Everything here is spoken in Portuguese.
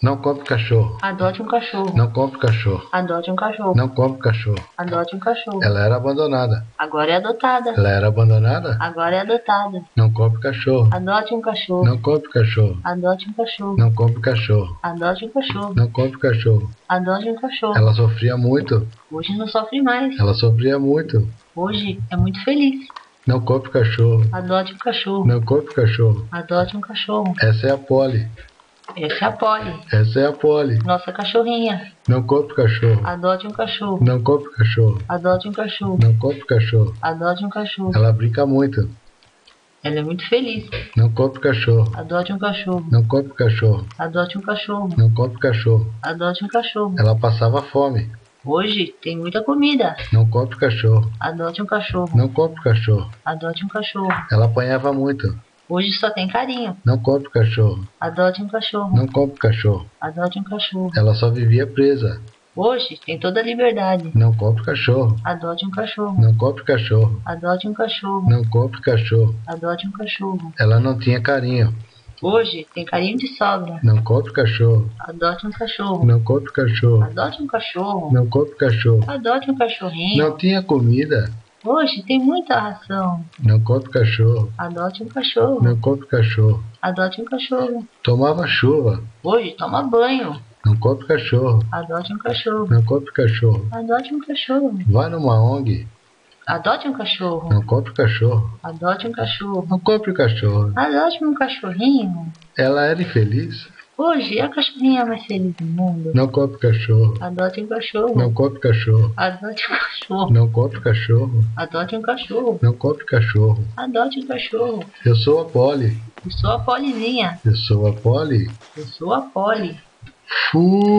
Não compre cachorro. Adote um cachorro. Não compre cachorro. Adote um cachorro. Não compre cachorro. Adote um cachorro. Ela era abandonada. Agora é adotada. Ela era abandonada? Agora é adotada. Não compre cachorro. Adote um cachorro. Não compre cachorro. Adote um cachorro. Não compre cachorro. Adote um cachorro. Não compre cachorro. Adote um cachorro. Ela sofria muito. Hoje não sofre mais. Ela sofria muito. Hoje é muito feliz. Não compre cachorro. Adote um cachorro. Não compre cachorro. Adote um cachorro. Essa é a Polly. Essa é a Polly. Essa é a Polly. Nossa cachorrinha. Não compre cachorro. Adote um cachorro. Não compre cachorro. Adote um cachorro. Não compre cachorro. Adote um cachorro. Ela brinca muito. Ela é muito feliz. Não compre cachorro. Adote um cachorro. Não compre cachorro. Adote um cachorro. Não compre cachorro. Adote um cachorro. Ela passava fome. Hoje tem muita comida. Não compre cachorro. Adote um cachorro. Não compre cachorro. Adote um cachorro. Ela apanhava muito. Hoje só tem carinho. Não compre cachorro. Adote um cachorro. Não compre cachorro. Adote um cachorro. Ela só vivia presa. Hoje tem toda a liberdade. Não compre cachorro. Adote um cachorro. Não compre cachorro. Adote um cachorro. Não compre cachorro. Adote um cachorro. Ela não tinha carinho. Hoje tem carinho de sobra. Não compre cachorro. Adote um cachorro. Não compre cachorro. Adote um cachorro. Não compre cachorro. Adote um cachorrinho. Não tinha comida. Hoje tem muita ração. Não compre cachorro. Adote um cachorro. Não compre cachorro. Adote um cachorro. Tomava chuva. Hoje toma banho. Não compre cachorro. Adote um cachorro. Não compre cachorro. Adote um cachorro. Vá numa ONG. Adote um cachorro. Não compre cachorro. Adote um cachorro. Não compre cachorro. Adote um cachorrinho. Ela era infeliz. Hoje é a cachorrinha mais feliz do mundo. Não compre cachorro. Adote um cachorro. Não compre cachorro. Adote um cachorro. Não compre cachorro. Adote um cachorro. Não compre cachorro. Adote um cachorro. Eu sou a Polly. Eu sou a Polizinha. Eu sou a Polly. Eu sou a Polly. Fui.